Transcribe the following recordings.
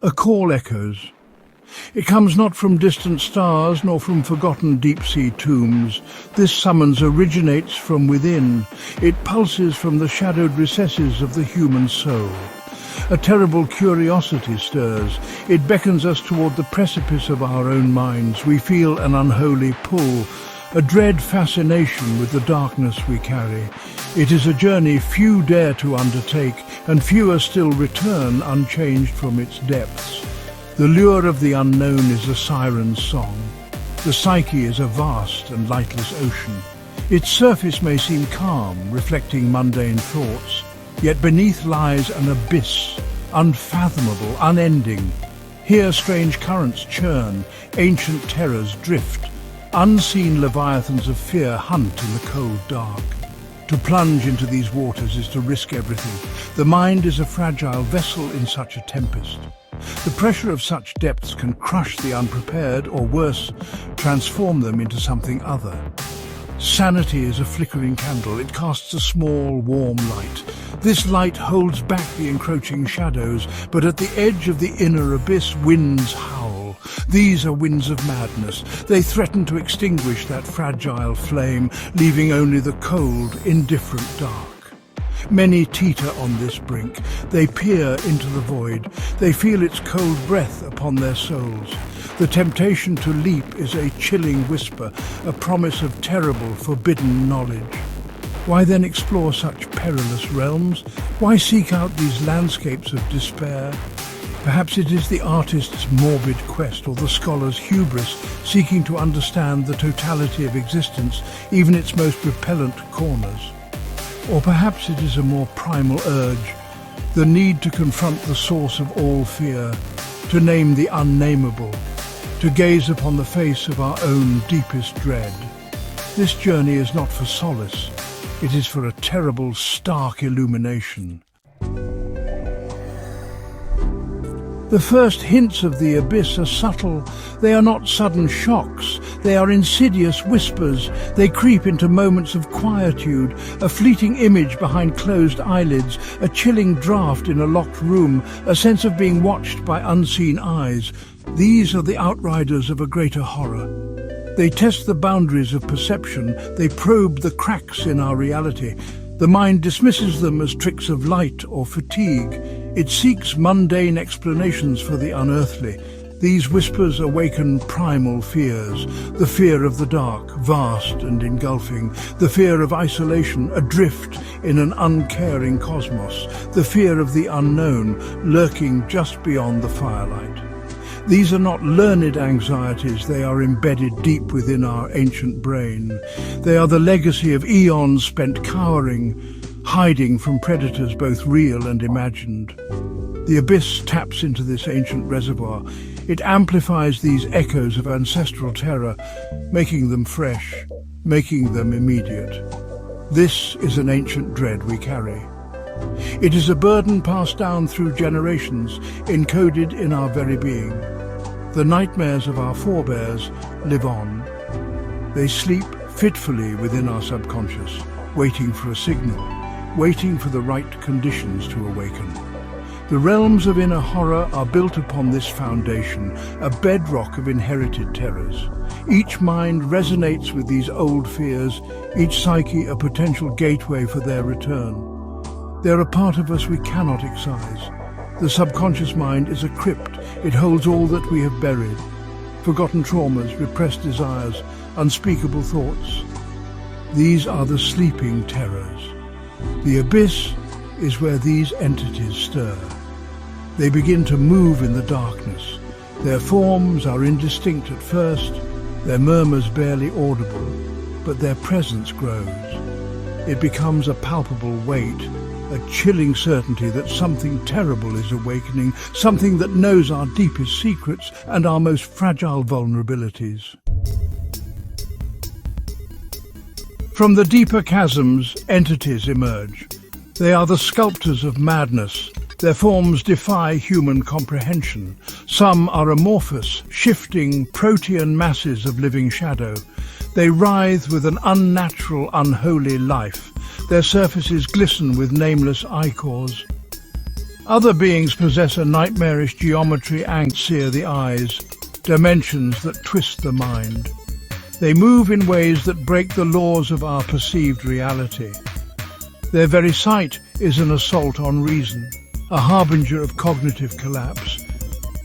A call echoes. It comes not from distant stars, nor from forgotten deep-sea tombs. This summons originates from within. It pulses from the shadowed recesses of the human soul. A terrible curiosity stirs. It beckons us toward the precipice of our own minds. We feel an unholy pull, a dread fascination with the darkness we carry. It is a journey few dare to undertake, and fewer still return unchanged from its depths. The lure of the unknown is a siren's song. The psyche is a vast and lightless ocean. Its surface may seem calm, reflecting mundane thoughts, yet beneath lies an abyss, unfathomable, unending. Here strange currents churn, ancient terrors drift, unseen leviathans of fear hunt in the cold dark. To plunge into these waters is to risk everything. The mind is a fragile vessel in such a tempest. The pressure of such depths can crush the unprepared, or worse, transform them into something other. Sanity is a flickering candle. It casts a small, warm light. This light holds back the encroaching shadows, but at the edge of the inner abyss, winds howl. These are winds of madness. They threaten to extinguish that fragile flame, leaving only the cold, indifferent dark. Many teeter on this brink. They peer into the void. They feel its cold breath upon their souls. The temptation to leap is a chilling whisper, a promise of terrible, forbidden knowledge. Why then explore such perilous realms? Why seek out these landscapes of despair? Perhaps it is the artist's morbid quest, or the scholar's hubris, seeking to understand the totality of existence, even its most repellent corners. Or perhaps it is a more primal urge, the need to confront the source of all fear, to name the unnameable, to gaze upon the face of our own deepest dread. This journey is not for solace, it is for a terrible, stark illumination. The first hints of the abyss are subtle. They are not sudden shocks. They are insidious whispers. They creep into moments of quietude, a fleeting image behind closed eyelids, a chilling draught in a locked room, a sense of being watched by unseen eyes. These are the outriders of a greater horror. They test the boundaries of perception. They probe the cracks in our reality. The mind dismisses them as tricks of light or fatigue. It seeks mundane explanations for the unearthly. These whispers awaken primal fears, the fear of the dark, vast and engulfing, the fear of isolation, adrift in an uncaring cosmos, the fear of the unknown, lurking just beyond the firelight. These are not learned anxieties, they are embedded deep within our ancient brain. They are the legacy of eons spent cowering, hiding from predators both real and imagined. The abyss taps into this ancient reservoir. It amplifies these echoes of ancestral terror, making them fresh, making them immediate. This is an ancient dread we carry. It is a burden passed down through generations, encoded in our very being. The nightmares of our forebears live on. They sleep fitfully within our subconscious, waiting for a signal, waiting for the right conditions to awaken. The realms of inner horror are built upon this foundation, a bedrock of inherited terrors. Each mind resonates with these old fears, each psyche a potential gateway for their return. They're a part of us we cannot excise. The subconscious mind is a crypt. It holds all that we have buried. Forgotten traumas, repressed desires, unspeakable thoughts. These are the sleeping terrors. The abyss is where these entities stir. They begin to move in the darkness. Their forms are indistinct at first, their murmurs barely audible, but their presence grows. It becomes a palpable weight, a chilling certainty that something terrible is awakening, something that knows our deepest secrets and our most fragile vulnerabilities. From the deeper chasms, entities emerge. They are the sculptors of madness. Their forms defy human comprehension. Some are amorphous, shifting, protean masses of living shadow. They writhe with an unnatural, unholy life. Their surfaces glisten with nameless ichors. Other beings possess a nightmarish geometry and sear the eyes, dimensions that twist the mind. They move in ways that break the laws of our perceived reality. Their very sight is an assault on reason, a harbinger of cognitive collapse.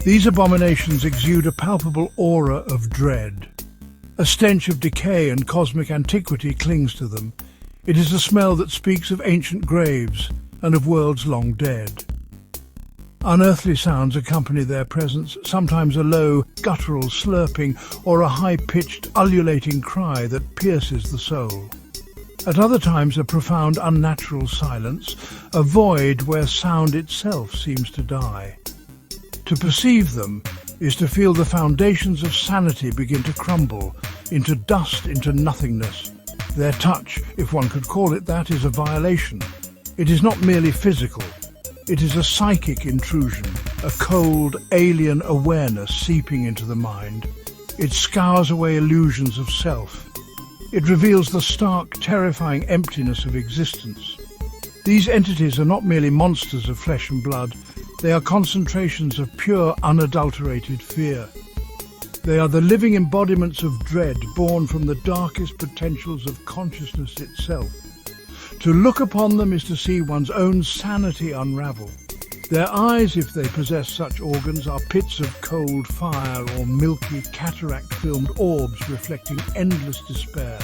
These abominations exude a palpable aura of dread. A stench of decay and cosmic antiquity clings to them. It is a smell that speaks of ancient graves and of worlds long dead. Unearthly sounds accompany their presence, sometimes a low, guttural slurping or a high-pitched, ululating cry that pierces the soul. At other times a profound, unnatural silence, a void where sound itself seems to die. To perceive them is to feel the foundations of sanity begin to crumble, into dust, into nothingness. Their touch, if one could call it that, is a violation. It is not merely physical. It is a psychic intrusion, a cold, alien awareness seeping into the mind. It scours away illusions of self. It reveals the stark, terrifying emptiness of existence. These entities are not merely monsters of flesh and blood. They are concentrations of pure, unadulterated fear. They are the living embodiments of dread born from the darkest potentials of consciousness itself. To look upon them is to see one's own sanity unravel. Their eyes, if they possess such organs, are pits of cold fire or milky, cataract-filmed orbs reflecting endless despair.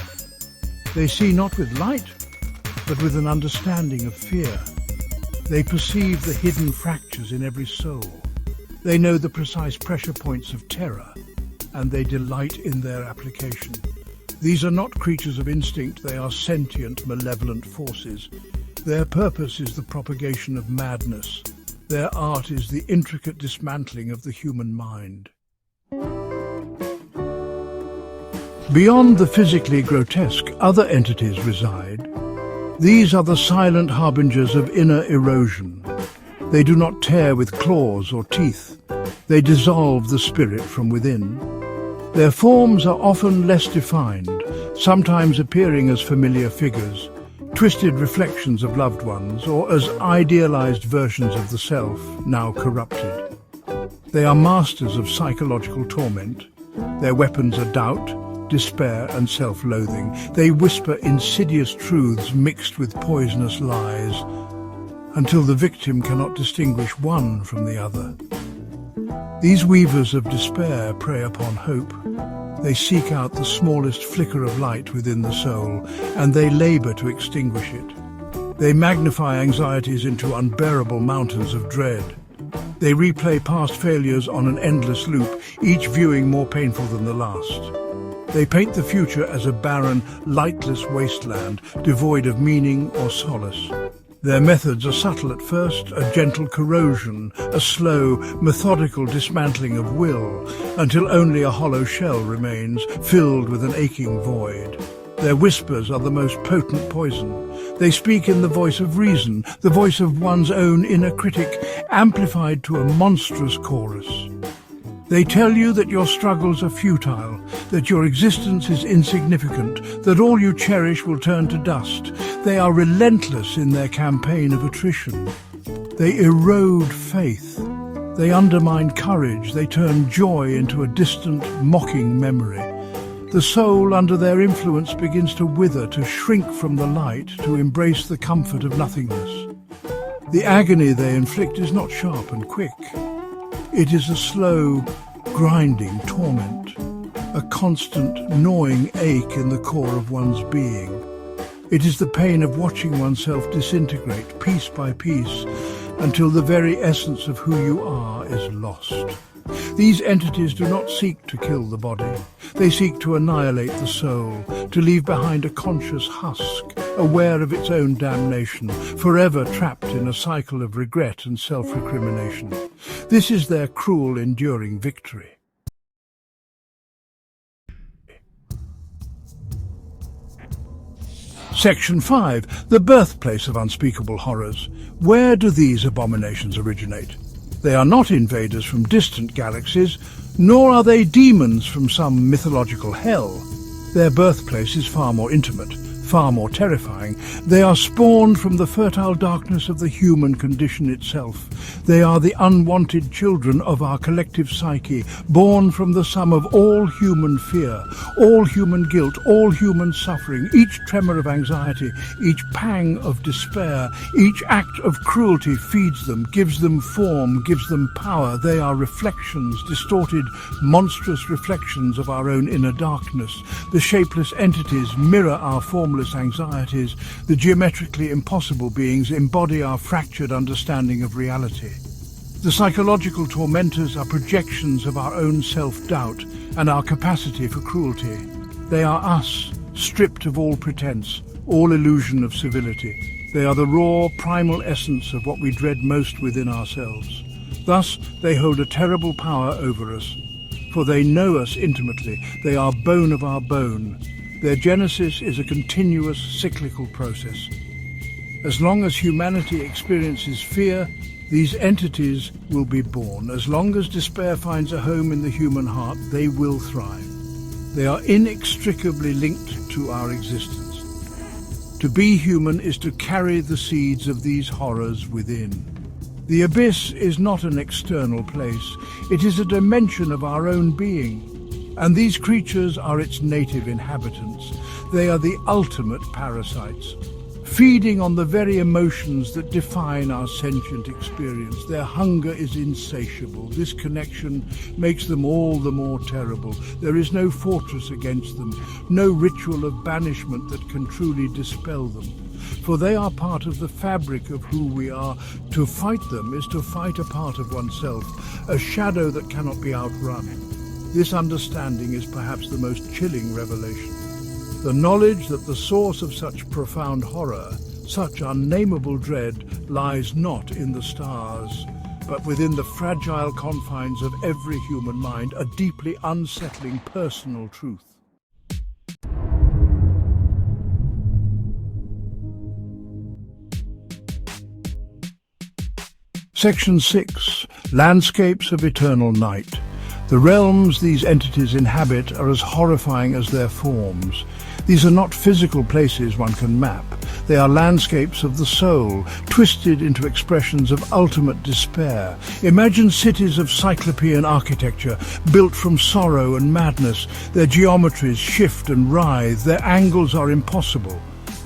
They see not with light, but with an understanding of fear. They perceive the hidden fractures in every soul. They know the precise pressure points of terror, and they delight in their application. These are not creatures of instinct, they are sentient, malevolent forces. Their purpose is the propagation of madness. Their art is the intricate dismantling of the human mind. Beyond the physically grotesque, other entities reside. These are the silent harbingers of inner erosion. They do not tear with claws or teeth. They dissolve the spirit from within. Their forms are often less defined, sometimes appearing as familiar figures, twisted reflections of loved ones, or as idealized versions of the self, now corrupted. They are masters of psychological torment. Their weapons are doubt, despair, and self-loathing. They whisper insidious truths mixed with poisonous lies, until the victim cannot distinguish one from the other. These weavers of despair prey upon hope. They seek out the smallest flicker of light within the soul, and they labor to extinguish it. They magnify anxieties into unbearable mountains of dread. They replay past failures on an endless loop, each viewing more painful than the last. They paint the future as a barren, lightless wasteland, devoid of meaning or solace. Their methods are subtle at first, a gentle corrosion, a slow, methodical dismantling of will, until only a hollow shell remains, filled with an aching void. Their whispers are the most potent poison. They speak in the voice of reason, the voice of one's own inner critic, amplified to a monstrous chorus. They tell you that your struggles are futile, that your existence is insignificant, that all you cherish will turn to dust. They are relentless in their campaign of attrition. They erode faith. They undermine courage. They turn joy into a distant, mocking memory. The soul, under their influence, begins to wither, to shrink from the light, to embrace the comfort of nothingness. The agony they inflict is not sharp and quick. It is a slow, grinding torment, a constant, gnawing ache in the core of one's being. It is the pain of watching oneself disintegrate piece by piece until the very essence of who you are is lost. These entities do not seek to kill the body. They seek to annihilate the soul, to leave behind a conscious husk, aware of its own damnation, forever trapped in a cycle of regret and self-recrimination. This is their cruel, enduring victory. Section 5. The birthplace of unspeakable horrors. Where do these abominations originate? They are not invaders from distant galaxies, nor are they demons from some mythological hell. Their birthplace is far more intimate, far more terrifying. They are spawned from the fertile darkness of the human condition itself. They are the unwanted children of our collective psyche, born from the sum of all human fear, all human guilt, all human suffering, each tremor of anxiety, each pang of despair, each act of cruelty feeds them, gives them form, gives them power. They are reflections, distorted, monstrous reflections of our own inner darkness. The shapeless entities mirror our formless anxieties. The geometrically impossible beings embody our fractured understanding of reality. The psychological tormentors are projections of our own self-doubt and our capacity for cruelty. They are us, stripped of all pretense, all illusion of civility. They are the raw, primal essence of what we dread most within ourselves. Thus, they hold a terrible power over us, for they know us intimately. They are bone of our bone. Their genesis is a continuous, cyclical process. As long as humanity experiences fear, these entities will be born. As long as despair finds a home in the human heart, they will thrive. They are inextricably linked to our existence. To be human is to carry the seeds of these horrors within. The abyss is not an external place. It is a dimension of our own being. And these creatures are its native inhabitants. They are the ultimate parasites, feeding on the very emotions that define our sentient experience. Their hunger is insatiable. This connection makes them all the more terrible. There is no fortress against them, no ritual of banishment that can truly dispel them. For they are part of the fabric of who we are. To fight them is to fight a part of oneself, a shadow that cannot be outrun. This understanding is perhaps the most chilling revelation. The knowledge that the source of such profound horror, such unnameable dread, lies not in the stars, but within the fragile confines of every human mind, a deeply unsettling personal truth. Section 6. Landscapes of Eternal Night. The realms these entities inhabit are as horrifying as their forms. These are not physical places one can map. They are landscapes of the soul, twisted into expressions of ultimate despair. Imagine cities of cyclopean architecture, built from sorrow and madness. Their geometries shift and writhe. Their angles are impossible.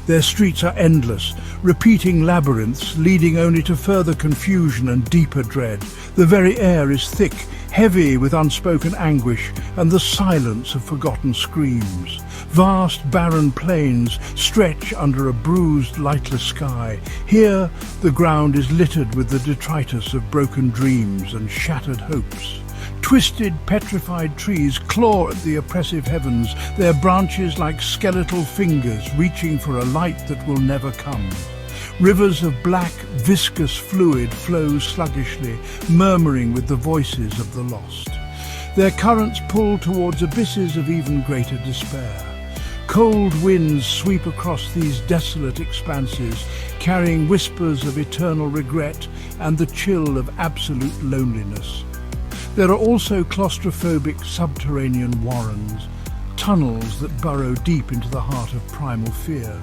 Their streets are endless, repeating labyrinths, leading only to further confusion and deeper dread. The very air is thick, heavy with unspoken anguish and the silence of forgotten screams. Vast, barren plains stretch under a bruised, lightless sky. Here, the ground is littered with the detritus of broken dreams and shattered hopes. Twisted, petrified trees claw at the oppressive heavens, their branches like skeletal fingers reaching for a light that will never come. Rivers of black, viscous fluid flow sluggishly, murmuring with the voices of the lost. Their currents pull towards abysses of even greater despair. Cold winds sweep across these desolate expanses, carrying whispers of eternal regret and the chill of absolute loneliness. There are also claustrophobic subterranean warrens, tunnels that burrow deep into the heart of primal fear,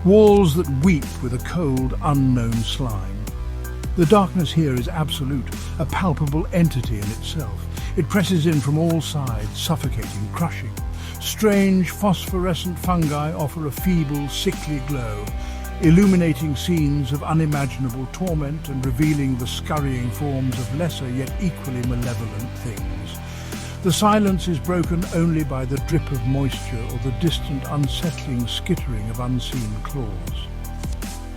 walls that weep with a cold, unknown slime. The darkness here is absolute, a palpable entity in itself. It presses in from all sides, suffocating, crushing. Strange, phosphorescent fungi offer a feeble, sickly glow, illuminating scenes of unimaginable torment and revealing the scurrying forms of lesser yet equally malevolent things. The silence is broken only by the drip of moisture or the distant unsettling skittering of unseen claws.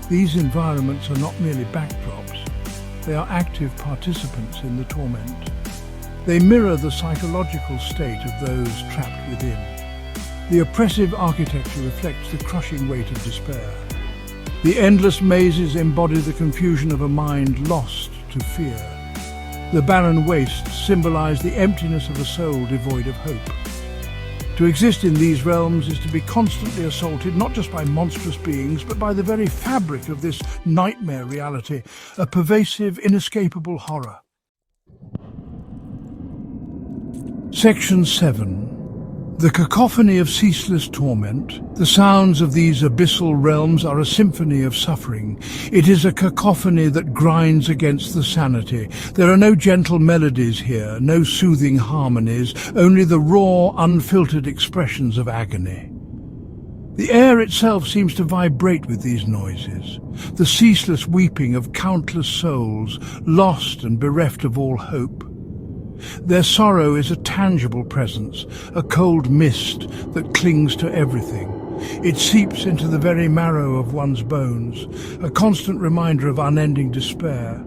These environments are not merely backdrops, they are active participants in the torment. They mirror the psychological state of those trapped within. The oppressive architecture reflects the crushing weight of despair. The endless mazes embody the confusion of a mind lost to fear. The barren wastes symbolize the emptiness of a soul devoid of hope. To exist in these realms is to be constantly assaulted not just by monstrous beings, but by the very fabric of this nightmare reality, a pervasive, inescapable horror. Section 7. The cacophony of ceaseless torment, the sounds of these abyssal realms are a symphony of suffering. It is a cacophony that grinds against the sanity. There are no gentle melodies here, no soothing harmonies, only the raw, unfiltered expressions of agony. The air itself seems to vibrate with these noises, the ceaseless weeping of countless souls, lost and bereft of all hope. Their sorrow is a tangible presence, a cold mist that clings to everything. It seeps into the very marrow of one's bones, a constant reminder of unending despair.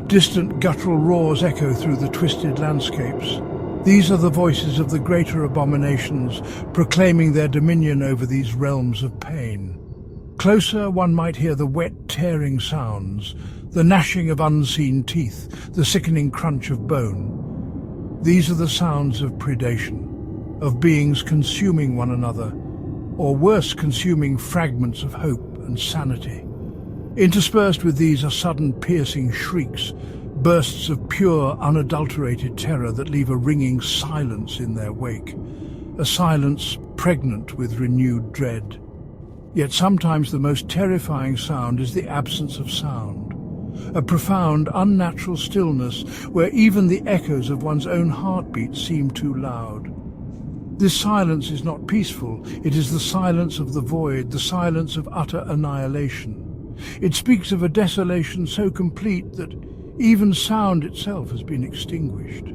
Distant guttural roars echo through the twisted landscapes. These are the voices of the greater abominations, proclaiming their dominion over these realms of pain. Closer, one might hear the wet, tearing sounds, the gnashing of unseen teeth, the sickening crunch of bone. These are the sounds of predation, of beings consuming one another, or worse, consuming fragments of hope and sanity. Interspersed with these are sudden piercing shrieks, bursts of pure, unadulterated terror that leave a ringing silence in their wake, a silence pregnant with renewed dread. Yet sometimes the most terrifying sound is the absence of sound. A profound, unnatural stillness where even the echoes of one's own heartbeat seem too loud. This silence is not peaceful, it is the silence of the void, the silence of utter annihilation. It speaks of a desolation so complete that even sound itself has been extinguished.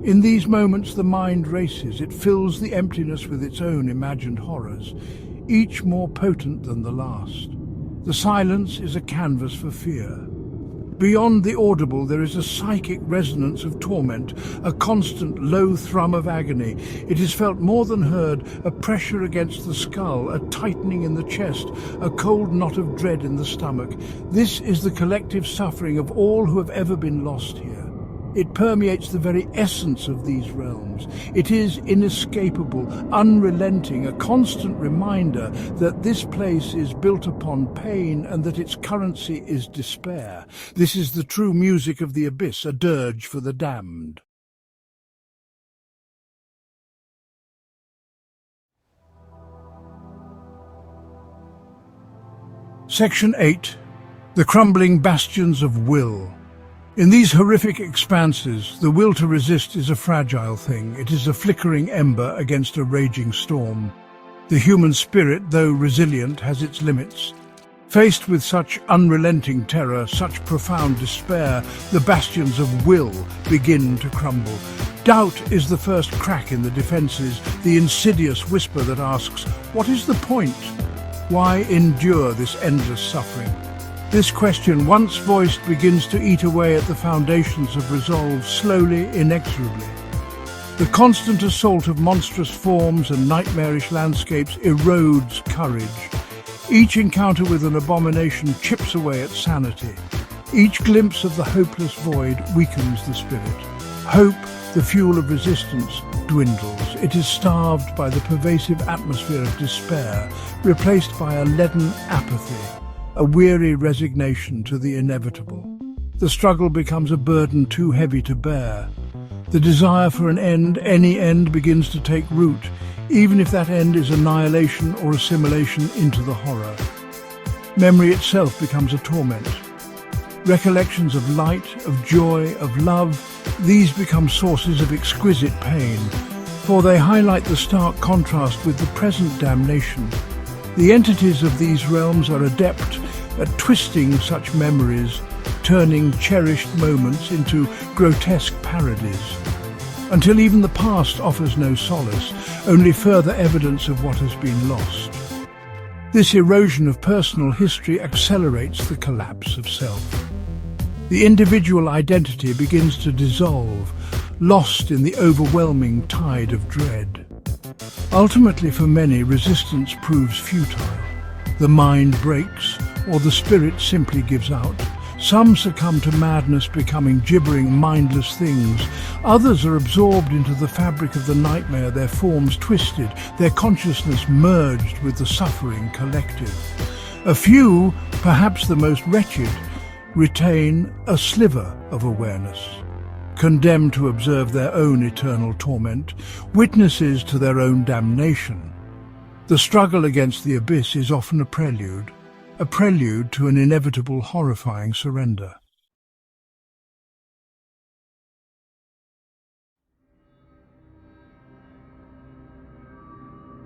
In these moments the mind races, it fills the emptiness with its own imagined horrors, each more potent than the last. The silence is a canvas for fear. Beyond the audible there is a psychic resonance of torment, a constant low thrum of agony. It is felt more than heard, a pressure against the skull, a tightening in the chest, a cold knot of dread in the stomach. This is the collective suffering of all who have ever been lost here. It permeates the very essence of these realms. It is inescapable, unrelenting, a constant reminder that this place is built upon pain and that its currency is despair. This is the true music of the abyss, a dirge for the damned. Section 8. The Crumbling Bastions of Will. In these horrific expanses, the will to resist is a fragile thing. It is a flickering ember against a raging storm. The human spirit, though resilient, has its limits. Faced with such unrelenting terror, such profound despair, the bastions of will begin to crumble. Doubt is the first crack in the defences, the insidious whisper that asks, "What is the point? Why endure this endless suffering?" This question, once voiced, begins to eat away at the foundations of resolve, slowly, inexorably. The constant assault of monstrous forms and nightmarish landscapes erodes courage. Each encounter with an abomination chips away at sanity. Each glimpse of the hopeless void weakens the spirit. Hope, the fuel of resistance, dwindles. It is starved by the pervasive atmosphere of despair, replaced by a leaden apathy, a weary resignation to the inevitable. The struggle becomes a burden too heavy to bear. The desire for an end, any end, begins to take root, even if that end is annihilation or assimilation into the horror. Memory itself becomes a torment. Recollections of light, of joy, of love, these become sources of exquisite pain, for they highlight the stark contrast with the present damnation. The entities of these realms are adept at twisting such memories, turning cherished moments into grotesque parodies, until even the past offers no solace, only further evidence of what has been lost. This erosion of personal history accelerates the collapse of self. The individual identity begins to dissolve, lost in the overwhelming tide of dread. Ultimately, for many, resistance proves futile. The mind breaks, or the spirit simply gives out. Some succumb to madness, becoming gibbering, mindless things. Others are absorbed into the fabric of the nightmare, their forms twisted, their consciousness merged with the suffering collective. A few, perhaps the most wretched, retain a sliver of awareness. condemned to observe their own eternal torment, witnesses to their own damnation. The struggle against the abyss is often a prelude to an inevitable horrifying surrender.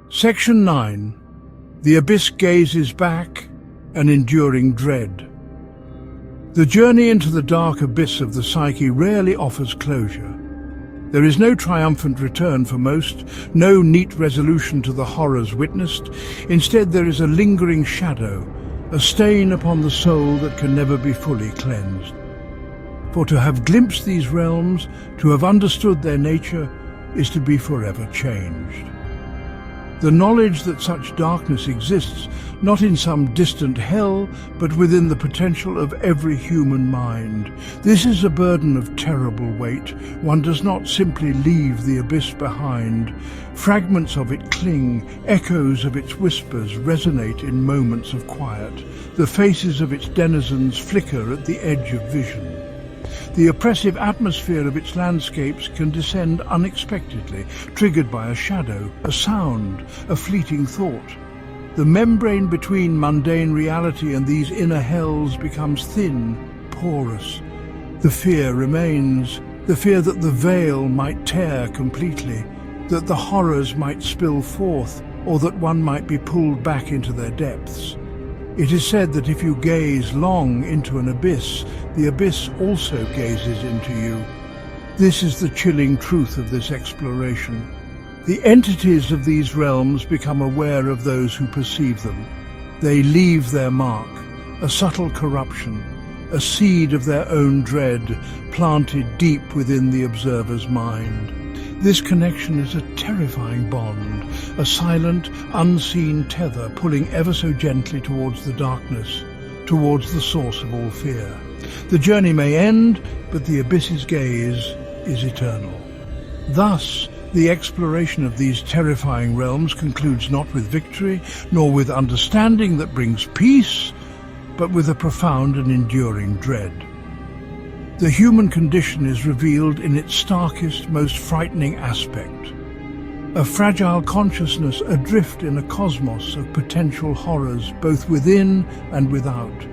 Section 9. The abyss gazes back, an enduring dread. The journey into the dark abyss of the psyche rarely offers closure. There is no triumphant return for most, no neat resolution to the horrors witnessed. Instead, there is a lingering shadow, a stain upon the soul that can never be fully cleansed. For to have glimpsed these realms, to have understood their nature, is to be forever changed. The knowledge that such darkness exists, not in some distant hell, but within the potential of every human mind. This is a burden of terrible weight. One does not simply leave the abyss behind. Fragments of it cling, echoes of its whispers resonate in moments of quiet. The faces of its denizens flicker at the edge of vision. The oppressive atmosphere of its landscapes can descend unexpectedly, triggered by a shadow, a sound, a fleeting thought. The membrane between mundane reality and these inner hells becomes thin, porous. The fear remains, the fear that the veil might tear completely, that the horrors might spill forth, or that one might be pulled back into their depths. It is said that if you gaze long into an abyss, the abyss also gazes into you. This is the chilling truth of this exploration. The entities of these realms become aware of those who perceive them. They leave their mark, a subtle corruption, a seed of their own dread planted deep within the observer's mind. This connection is a terrifying bond, a silent, unseen tether pulling ever so gently towards the darkness, towards the source of all fear. The journey may end, but the abyss's gaze is eternal. Thus, the exploration of these terrifying realms concludes not with victory, nor with understanding that brings peace, but with a profound and enduring dread. The human condition is revealed in its starkest, most frightening aspect. A fragile consciousness adrift in a cosmos of potential horrors, both within and without.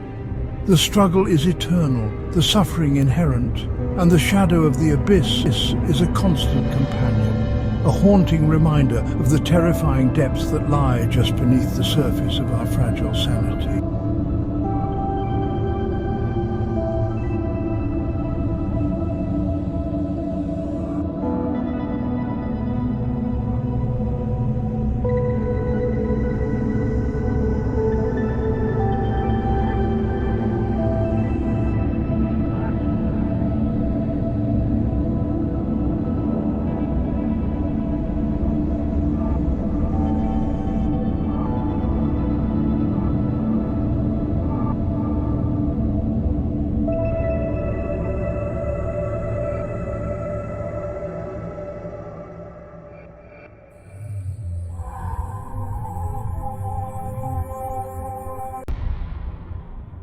The struggle is eternal, the suffering inherent, and the shadow of the abyss is a constant companion, a haunting reminder of the terrifying depths that lie just beneath the surface of our fragile sanity.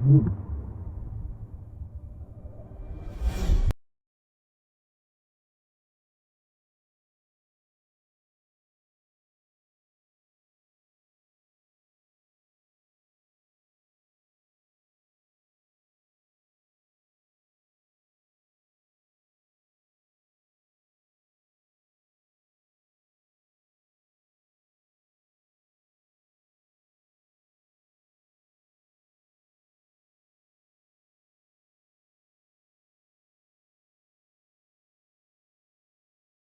Mm-hmm.